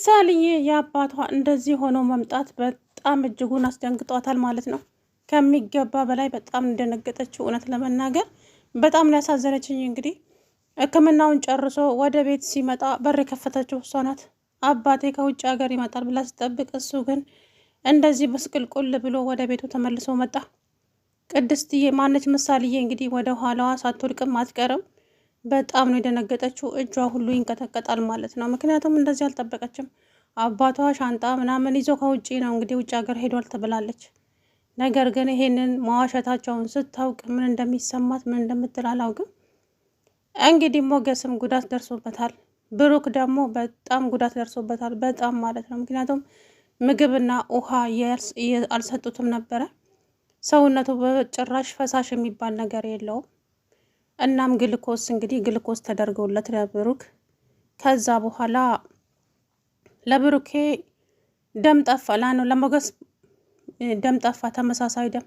ምሳሌዬ የአባቷ እንደዚህ ሆኖ መምጣት በጣም እጅጉን አስደንግጧታል ማለት ነው። ከሚገባ በላይ በጣም እንደነገጠችው እውነት ለመናገር በጣም ነው ያሳዘነችኝ። እንግዲህ ሕክምናውን ጨርሶ ወደ ቤት ሲመጣ በር የከፈተችው እሷ ናት። አባቴ ከውጭ ሀገር ይመጣል ብላ ስጠብቅ እሱ ግን እንደዚህ ብስቅልቁል ብሎ ወደ ቤቱ ተመልሶ መጣ። ቅድስትዬ ማነች ምሳሌዬ እንግዲህ ወደ ኋላዋ ሳትወድቅም አትቀርም። በጣም ነው የደነገጠችው። እጇ ሁሉ ይንቀጠቀጣል ማለት ነው። ምክንያቱም እንደዚህ አልጠበቀችም። አባቷ ሻንጣ ምናምን ይዞ ከውጭ ነው እንግዲህ ውጭ ሀገር ሄዷል ትብላለች። ነገር ግን ይሄንን መዋሸታቸውን ስታውቅ ምን እንደሚሰማት ምን እንደምትል አላውቅም። እንግዲህ ሞገስም ጉዳት ደርሶበታል። ብሩክ ደግሞ በጣም ጉዳት ደርሶበታል። በጣም ማለት ነው። ምክንያቱም ምግብና ውሃ አልሰጡትም ነበረ። ሰውነቱ በጭራሽ ፈሳሽ የሚባል ነገር የለውም። እናም ግልኮስ እንግዲህ ግልኮስ ተደርገውለት ለብሩክ ከዛ በኋላ ለብሩኬ ደም ጠፋ ላነው ለሞገስ ደም ጠፋ፣ ተመሳሳይ ደም።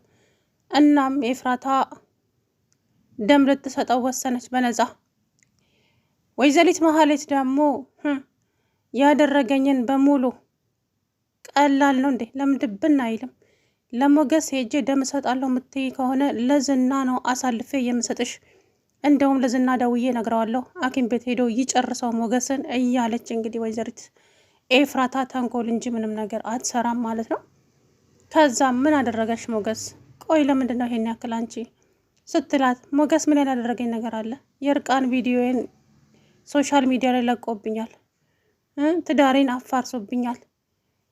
እናም ኤፍራታ ደም ልትሰጠው ወሰነች በነፃ። ወይዘሪት መሀሌት ደግሞ ያደረገኝን በሙሉ ቀላል ነው እንዴ ለምድብን አይልም። ለሞገስ ሄጄ ደም እሰጣለሁ የምትይ ከሆነ ለዝና ነው አሳልፌ የምሰጥሽ፣ እንደውም ለዝና ደውዬ ነግረዋለሁ ሐኪም ቤት ሄዶ ይጨርሰው ሞገስን እያለች እንግዲህ ወይዘሪት ኤፍራታ ተንኮል እንጂ ምንም ነገር አትሰራም ማለት ነው። ከዛ ምን አደረገሽ ሞገስ? ቆይ ለምንድን ነው ይሄን ያክል አንቺ ስትላት፣ ሞገስ ምን ያላደረገኝ ነገር አለ? የእርቃን ቪዲዮን ሶሻል ሚዲያ ላይ ለቆብኛል፣ ትዳሬን አፋርሶብኛል፣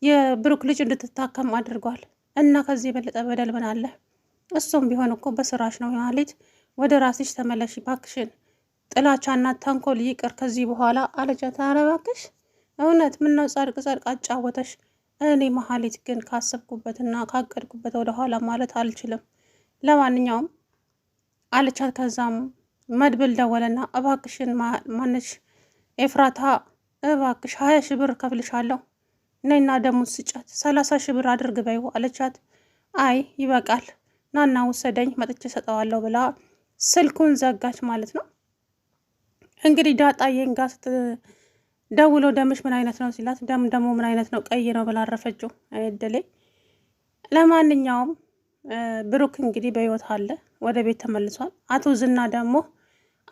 የብሩክ ልጅ እንድትታከም አድርጓል እና ከዚህ የበለጠ በደል ምን አለ? እሱም ቢሆን እኮ በስራሽ ነው ማለት ወደ ራስሽ ተመለሽ ባክሽን፣ ጥላቻና ተንኮል ይቅር ከዚህ በኋላ አለቻት። ኧረ እባክሽ እውነት ምነው ጸድቅ ጸድቅ አጫወተሽ? እኔ መሀሌት ግን ካሰብኩበትና ካቀድኩበት ወደኋላ ማለት አልችልም። ለማንኛውም አለቻት። ከዛም መድብል ደወለና እባክሽን ማነሽ ኤፍራታ እባክሽ 20 ሺህ ብር ከፍልሻለሁ ነይና ደሙን ስጫት 30 ሺህ ብር አድርግ በይው አለቻት። አይ ይበቃል ናና ውሰደኝ መጥቼ ሰጠዋለሁ ብላ ስልኩን ዘጋች ማለት ነው። እንግዲህ ዳጣዬን ጋር ስትደውለው ደምሽ ምን አይነት ነው ሲላት፣ ደም ደግሞ ምን አይነት ነው ቀይ ነው ብላ አረፈችው። አይደለ። ለማንኛውም ብሩክ እንግዲህ በህይወት አለ፣ ወደ ቤት ተመልሷል። አቶ ዝና ደግሞ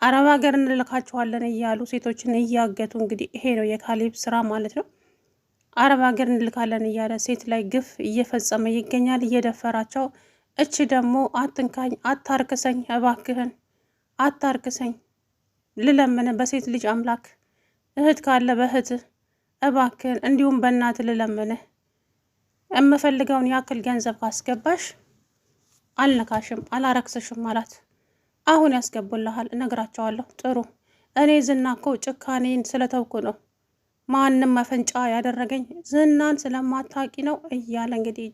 አረብ ሀገር እንልካችኋለን እያሉ ሴቶችን እያገቱ እንግዲህ ይሄ ነው የካሌብ ስራ ማለት ነው። አረብ ሀገር እንልካለን እያለ ሴት ላይ ግፍ እየፈጸመ ይገኛል፣ እየደፈራቸው። እቺ ደግሞ አትንካኝ፣ አታርክሰኝ፣ እባክህን አታርክሰኝ ልለምን በሴት ልጅ አምላክ፣ እህት ካለ በእህትህ እባክህን፣ እንዲሁም በእናት ልለምንህ፣ የምፈልገውን ያክል ገንዘብ ካስገባሽ አልነካሽም፣ አላረክስሽም አላት። አሁን ያስገቡልሃል፣ እነግራቸዋለሁ። ጥሩ እኔ ዝና እኮ ጭካኔን ስለተውኩ ነው ማንም መፈንጫ ያደረገኝ ዝናን ስለማታቂ ነው እያለ እንግዲህ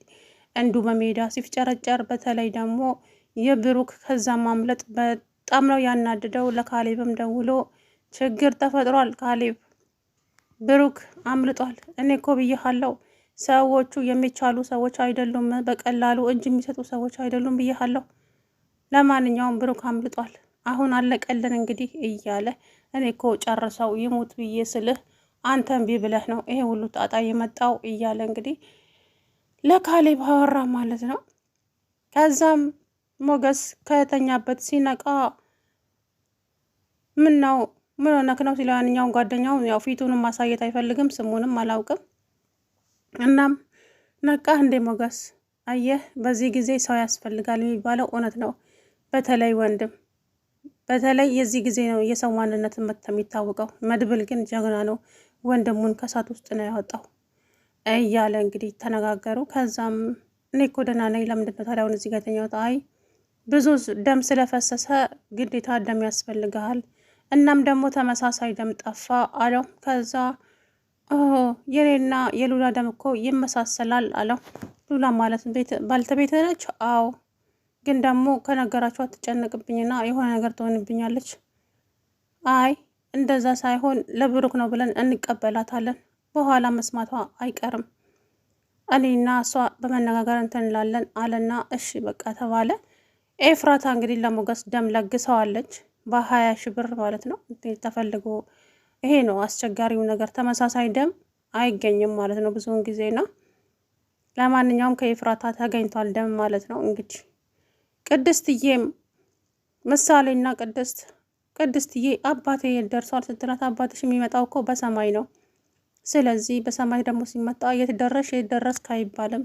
እንዱ በሜዳ ሲፍጨረጨር፣ በተለይ ደግሞ የብሩክ ከዛ ማምለጥ በጣም ነው ያናድደው። ለካሌብም ደውሎ ችግር ተፈጥሯል ካሌብ፣ ብሩክ አምልጧል። እኔ እኮ ብዬሃለው ሰዎቹ የሚቻሉ ሰዎች አይደሉም፣ በቀላሉ እጅ የሚሰጡ ሰዎች አይደሉም ብዬሃለው። ለማንኛውም ብሩክ አምልጧል፣ አሁን አለቀልን እንግዲህ እያለ እኔ እኮ ጨርሰው ይሙት ብዬ ስልህ አንተን ቢ ብለህ ነው ይሄ ሁሉ ጣጣ የመጣው እያለ እንግዲህ ለካሌብ አወራ ማለት ነው። ከዛም ሞገስ ከተኛበት ሲነቃ ምን ሆነክ ነው ሲለው፣ ያንኛውን ጓደኛው ያው ፊቱንም ማሳየት አይፈልግም፣ ስሙንም አላውቅም። እናም ነቃህ እንዴ ሞገስ? አየህ በዚህ ጊዜ ሰው ያስፈልጋል የሚባለው እውነት ነው። በተለይ ወንድም፣ በተለይ የዚህ ጊዜ ነው የሰው ማንነት የሚታወቀው። መድብል ግን ጀግና ነው፣ ወንድሙን ከሳት ውስጥ ነው ያወጣው እያለ እንግዲህ ተነጋገሩ። ከዛም እኔ እኮ ደህና ነኝ፣ ለምንድን ነው ታዲያ አሁን እዚህ ጋር የተኛሁት? አይ ብዙ ደም ስለፈሰሰ ግዴታ ደም ያስፈልግሃል፣ እናም ደግሞ ተመሳሳይ ደም ጠፋ አለው። ከዛ የኔና የሉላ ደም እኮ ይመሳሰላል አለው። ሉላ ማለት ባልተቤት ነች? አዎ፣ ግን ደግሞ ከነገራችሁ አትጨነቅብኝና የሆነ ነገር ትሆንብኛለች። አይ እንደዛ ሳይሆን ለብሩክ ነው ብለን እንቀበላታለን፣ በኋላ መስማቷ አይቀርም፣ እኔና እሷ በመነጋገር እንትን እንላለን አለና እሺ በቃ ተባለ። ኤፍራታ እንግዲህ ለሞገስ ደም ለግሰዋለች በ20 ሺህ ብር ማለት ነው። ተፈልጎ ይሄ ነው አስቸጋሪው ነገር፣ ተመሳሳይ ደም አይገኝም ማለት ነው ብዙውን ጊዜና ለማንኛውም ከኤፍራታ ተገኝቷል ደም ማለት ነው። እንግዲህ ቅድስትዬም ምሳሌና ቅድስትዬ አባቴ ደርሷል ስትላት አባትሽ የሚመጣው እኮ በሰማይ ነው። ስለዚህ በሰማይ ደግሞ ሲመጣ የት ደረስክ አይባልም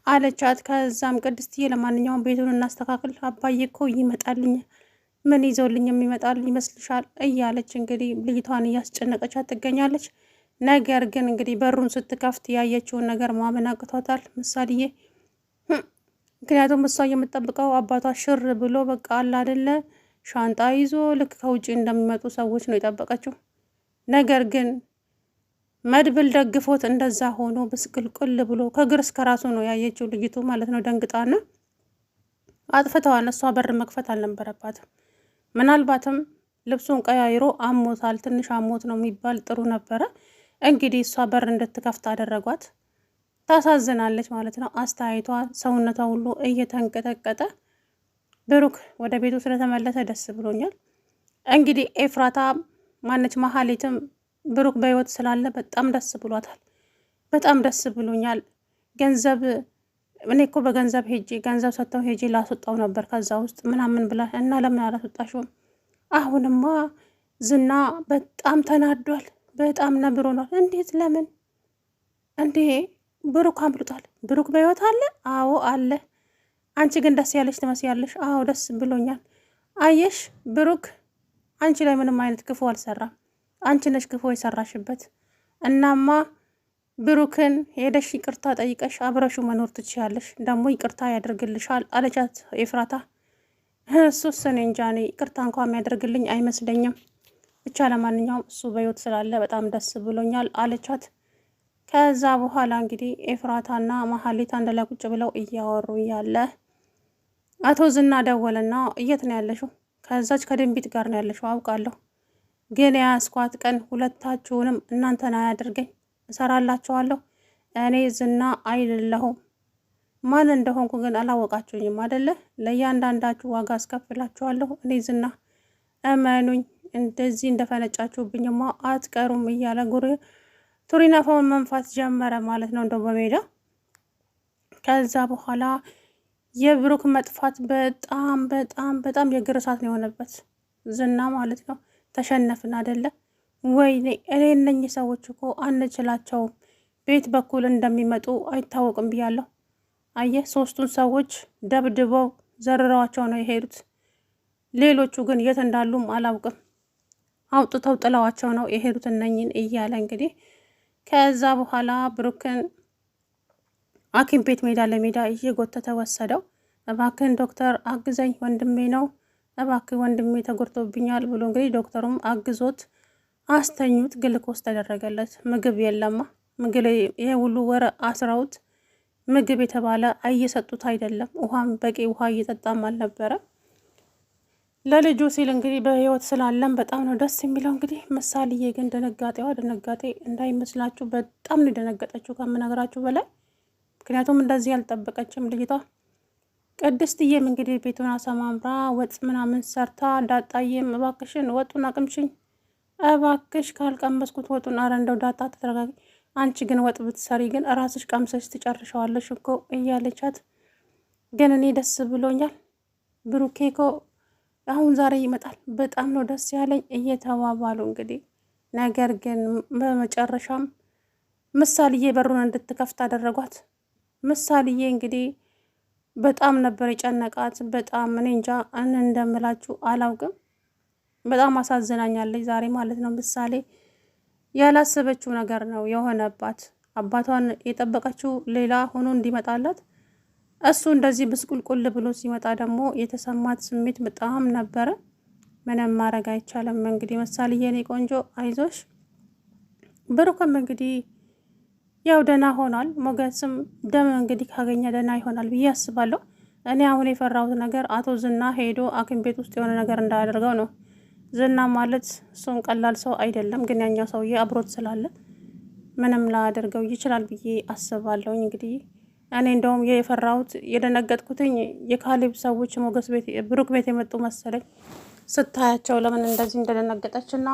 አለቻት። ከዛም ቅድስትዬ ለማንኛውም ቤቱን እናስተካክል፣ አባዬ እኮ ይመጣልኝ፣ ምን ይዘውልኝ የሚመጣል ይመስልሻል እያለች እንግዲህ ልጅቷን እያስጨነቀቻት ትገኛለች። ነገር ግን እንግዲህ በሩን ስትከፍት ያየችውን ነገር ማመን አቅቷታል ምሳሌዬ። ምክንያቱም እሷ የምትጠብቀው አባቷ ሽር ብሎ በቃ አለ አይደለ ሻንጣ ይዞ ልክ ከውጭ እንደሚመጡ ሰዎች ነው የጠበቀችው። ነገር ግን መድብል ደግፎት እንደዛ ሆኖ ብስቅልቅል ብሎ ከእግር እስከ ራሱ ነው ያየችው ልጅቱ ማለት ነው። ደንግጣና አጥፍተዋል። እሷ በር መክፈት አልነበረባትም። ምናልባትም ልብሱን ቀያይሮ አሞታል፣ ትንሽ አሞት ነው የሚባል ጥሩ ነበረ። እንግዲህ እሷ በር እንድትከፍት አደረጓት። ታሳዝናለች ማለት ነው። አስተያየቷ ሰውነቷ ሁሉ እየተንቀጠቀጠ ብሩክ ወደ ቤቱ ስለተመለሰ ደስ ብሎኛል። እንግዲህ ኤፍራታ ማነች መሀሌትም ብሩክ በህይወት ስላለ በጣም ደስ ብሏታል። በጣም ደስ ብሎኛል። ገንዘብ እኔ እኮ በገንዘብ ገንዘብ ሰጥተው ሄጄ ላስወጣው ነበር ከዛ ውስጥ ምናምን ብላ እና ለምን አላስወጣሽውም? አሁንማ ዝና በጣም ተናዷል። በጣም ነብሮናል። እንዴት? ለምን እንዴ? ብሩክ አምልጧል። ብሩክ በህይወት አለ? አዎ አለ። አንቺ ግን ደስ ያለሽ ትመስያለሽ። አዎ ደስ ብሎኛል። አየሽ ብሩክ አንቺ ላይ ምንም አይነት ክፉ አልሰራም። አንቺ ነሽ ክፉ የሰራሽበት። እናማ ብሩክን ሄደሽ ይቅርታ ጠይቀሽ አብረሹ መኖር ትችያለሽ። ደግሞ ይቅርታ ያደርግልሻል አለቻት ኤፍራታ። እሱስ እኔ እንጃ፣ እኔ ይቅርታ እንኳን የሚያደርግልኝ አይመስለኝም። ብቻ ለማንኛውም እሱ በህይወት ስላለ በጣም ደስ ብሎኛል አለቻት። ከዛ በኋላ እንግዲህ ኤፍራታና መሀሌት አንድ ላይ ቁጭ ብለው እያወሩ እያለ አቶ ዝና ደወለና የት ነው ያለሽው? ከዛች ከድንቢት ጋር ነው ያለሽው አውቃለሁ፣ ግን የያዝኳት ቀን ሁለታችሁንም እናንተን አያደርገኝ፣ እሰራላችኋለሁ። እኔ ዝና አይደለሁም። ማን እንደሆንኩ ግን አላወቃችሁኝም አደለ? ለእያንዳንዳችሁ ዋጋ አስከፍላችኋለሁ። እኔ ዝና እመኑኝ፣ እንደዚህ እንደፈነጫችሁብኝማ አትቀሩም እያለ ቱሪናፋውን መንፋት ጀመረ ማለት ነው እንደው በሜዳ። ከዛ በኋላ የብሩክ መጥፋት በጣም በጣም በጣም የእግር እሳት ነው የሆነበት ዝና ማለት ነው። ተሸነፍን አደለ? ወይኔ እኔ እነኚህ ሰዎች እኮ አንችላቸውም፣ ቤት በኩል እንደሚመጡ አይታወቅም ብያለሁ። አየህ፣ 3ቱን ሰዎች ደብድበው ዘርረዋቸው ነው የሄዱት። ሌሎቹ ግን የት እንዳሉም አላውቅም፣ አውጥተው ጥለዋቸው ነው የሄዱት እነኝን እያለ እንግዲህ ከዛ በኋላ ብሩክን ሐኪም ቤት ሜዳ ለሜዳ እየጎተተ ወሰደው። እባክህን ዶክተር አግዘኝ፣ ወንድሜ ነው፣ እባክህ ወንድሜ ተጎድቶብኛል ብሎ እንግዲህ ዶክተሩም አግዞት አስተኙት። ግልኮስ ተደረገለት። ምግብ የለማ ምግብ ይሄ ሁሉ ወር አስረውት ምግብ የተባለ እየሰጡት አይደለም። ውሃም በቂ ውሃ እየጠጣም አልነበረ። ለልጁ ሲል እንግዲህ በህይወት ስላለም በጣም ነው ደስ የሚለው። እንግዲህ ምሳሌዬ ግን ድንጋጤ እንዳይመስላችሁ በጣም ነው የደነገጠችው ከምነግራችሁ በላይ። ምክንያቱም እንደዚህ ያልጠበቀችም ልጅቷ። ቅድስትዬም እንግዲህ ቤቱን አሰማምራ ወጥ ምናምን ሰርታ ዳጣዬም እባክሽን ወጡን አቅምሽኝ እባክሽ ካልቀመስኩት ወጡን፣ አረ እንደው ዳጣ ተረጋጊ፣ አንቺ ግን ወጥ ብትሰሪ ግን ራስሽ ቀምሰሽ ትጨርሸዋለሽ እኮ እያለቻት፣ ግን እኔ ደስ ብሎኛል ብሩኬ እኮ አሁን ዛሬ ይመጣል፣ በጣም ነው ደስ ያለኝ እየተባባሉ እንግዲህ ነገር ግን በመጨረሻም ምሳሌዬ በሩን እንድትከፍት አደረጓት። ምሳሌዬ እንግዲህ በጣም ነበር የጨነቃት። በጣም እኔ እንጃ እንደምላችሁ አላውቅም። በጣም አሳዝናኛለች ዛሬ ማለት ነው። ምሳሌ ያላሰበችው ነገር ነው የሆነባት። አባቷን የጠበቀችው ሌላ ሆኖ እንዲመጣላት እሱ እንደዚህ ብስቁልቁል ብሎ ሲመጣ ደግሞ የተሰማት ስሜት በጣም ነበረ። ምንም ማድረግ አይቻልም። እንግዲህ ምሳሌዬ የኔ ቆንጆ አይዞሽ። ብሩክም እንግዲህ ያው ደህና ሆኗል። ሞገስም ደም እንግዲህ ካገኘ ደህና ይሆናል ብዬ አስባለሁ። እኔ አሁን የፈራሁት ነገር አቶ ዝና ሄዶ ሐኪም ቤት ውስጥ የሆነ ነገር እንዳያደርገው ነው። ዝና ማለት እሱም ቀላል ሰው አይደለም፣ ግን ያኛው ሰውዬ አብሮት ስላለ ምንም ላያደርገው ይችላል ብዬ አስባለሁኝ። እንግዲህ እኔ እንደውም የፈራሁት የደነገጥኩትኝ የካሌብ ሰዎች ሞገስ ቤት ብሩክ ቤት የመጡ መሰለኝ ስታያቸው ለምን እንደዚህ እንደደነገጠች እና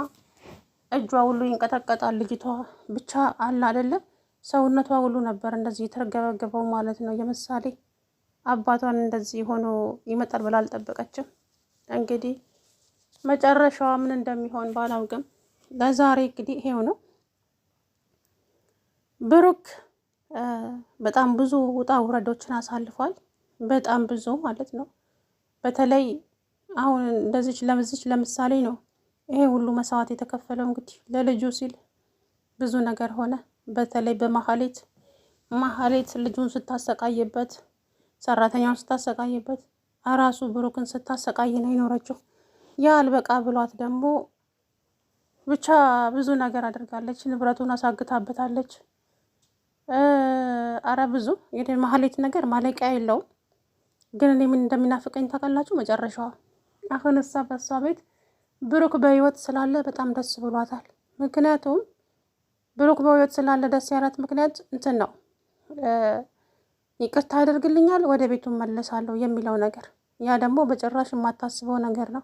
እጇ ሁሉ ይንቀጠቀጣል። ልጅቷ ብቻ አለ አይደለም ሰውነቷ ሁሉ ነበር እንደዚህ የተረገበገበው ማለት ነው። የምሳሌ አባቷን እንደዚህ ሆኖ ይመጣል ብላ አልጠበቀችም። እንግዲህ መጨረሻዋ ምን እንደሚሆን ባላውቅም ለዛሬ እንግዲህ ይሄው ነው። ብሩክ በጣም ብዙ ውጣ ውረዶችን አሳልፏል። በጣም ብዙ ማለት ነው። በተለይ አሁን እንደዚች ለምሳሌ ነው ይሄ ሁሉ መስዋዕት የተከፈለው እንግዲህ ለልጁ ሲል ብዙ ነገር ሆነ። በተለይ በማህሌት ልጁን ስታሰቃይበት፣ ሰራተኛውን ስታሰቃይበት፣ እራሱ ብሩክን ስታሰቃይ ነው የኖረችው። ያ አልበቃ ብሏት ደግሞ ብቻ ብዙ ነገር አድርጋለች። ንብረቱን አሳግታበታለች። አረ ብዙ የማህሌት ነገር ማለቂያ የለውም። ግን እኔ ምን እንደሚናፍቀኝ ታውቃላችሁ? መጨረሻዋ አሁን እሷ በእሷ ቤት ብሩክ በህይወት ስላለ በጣም ደስ ብሏታል። ምክንያቱም ብሩክ በህይወት ስላለ ደስ ያላት ምክንያት እንትን ነው፣ ይቅርታ ያደርግልኛል፣ ወደ ቤቱ መለሳለሁ የሚለው ነገር። ያ ደግሞ በጭራሽ የማታስበው ነገር ነው።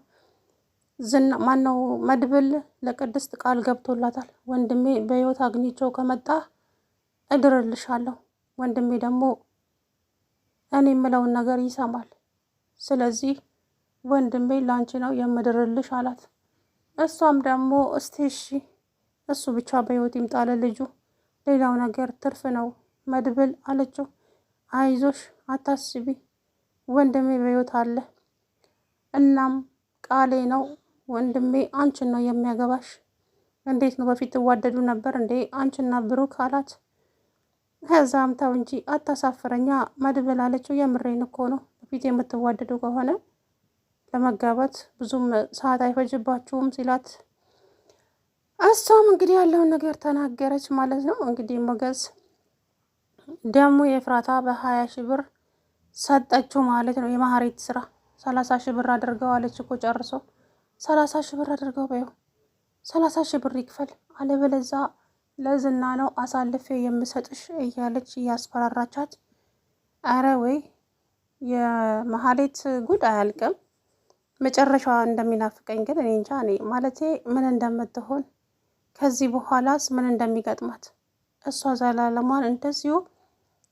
ማነው መድብል ለቅድስት ቃል ገብቶላታል። ወንድሜ በህይወት አግኝቼው ከመጣ እድርልሻለሁ፣ ወንድሜ ደግሞ እኔ የምለውን ነገር ይሰማል። ስለዚህ ወንድሜ ላንቺ ነው የምድርልሽ አላት። እሷም ደግሞ እስቲ እሺ እሱ ብቻ በህይወት ይምጣለ ልጁ፣ ሌላው ነገር ትርፍ ነው መድብል አለችው። አይዞሽ አታስቢ፣ ወንድሜ በህይወት አለ። እናም ቃሌ ነው ወንድሜ አንቺን ነው የሚያገባሽ። እንዴት ነው በፊት ትዋደዱ ነበር እንዴ አንቺና ብሩክ አላት። ከዛም ተው እንጂ አታሳፍረኛ መድብል አለችው። የምሬን እኮ ነው፣ በፊት የምትዋደዱ ከሆነ ለመጋባት ብዙም ሰዓት አይፈጅባችሁም ሲላት፣ እሷም እንግዲህ ያለውን ነገር ተናገረች ማለት ነው። እንግዲህ ሞገስ ደግሞ የፍራታ በ20 ሺህ ብር ሰጠችው ማለት ነው። የማህሬት ስራ 30 ሺህ ብር አድርገው አለች እኮ ጨርሶ 30 ሺህ ብር አድርገው በይው 30 ሺህ ብር ይክፈል፣ አለበለዛ ለዝና ነው አሳልፌ የምሰጥሽ እያለች እያስፈራራቻት። አረ ወይ የመሀሌት ጉድ አያልቅም። መጨረሻዋ እንደሚናፍቀኝ ግን እኔ እንጃ። እኔ ማለቴ ምን እንደምትሆን ከዚህ በኋላስ ምን እንደሚገጥማት። እሷ ዘላለሟን እንደዚሁ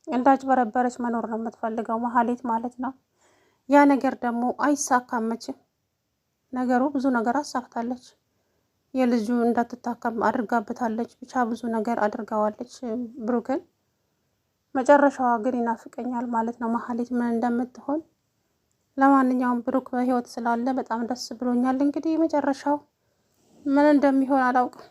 እንዳጭበረበረች መኖር ነው የምትፈልገው መሀሌት ማለት ነው። ያ ነገር ደግሞ አይሳካም መቼም። ነገሩ ብዙ ነገር አሳክታለች። የልጁ እንዳትታከም አድርጋበታለች። ብቻ ብዙ ነገር አድርጋዋለች ብሩክን። መጨረሻዋ ግን ይናፍቀኛል ማለት ነው መሀሌት ምን እንደምትሆን። ለማንኛውም ብሩክ በህይወት ስላለ በጣም ደስ ብሎኛል። እንግዲህ መጨረሻው ምን እንደሚሆን አላውቅም።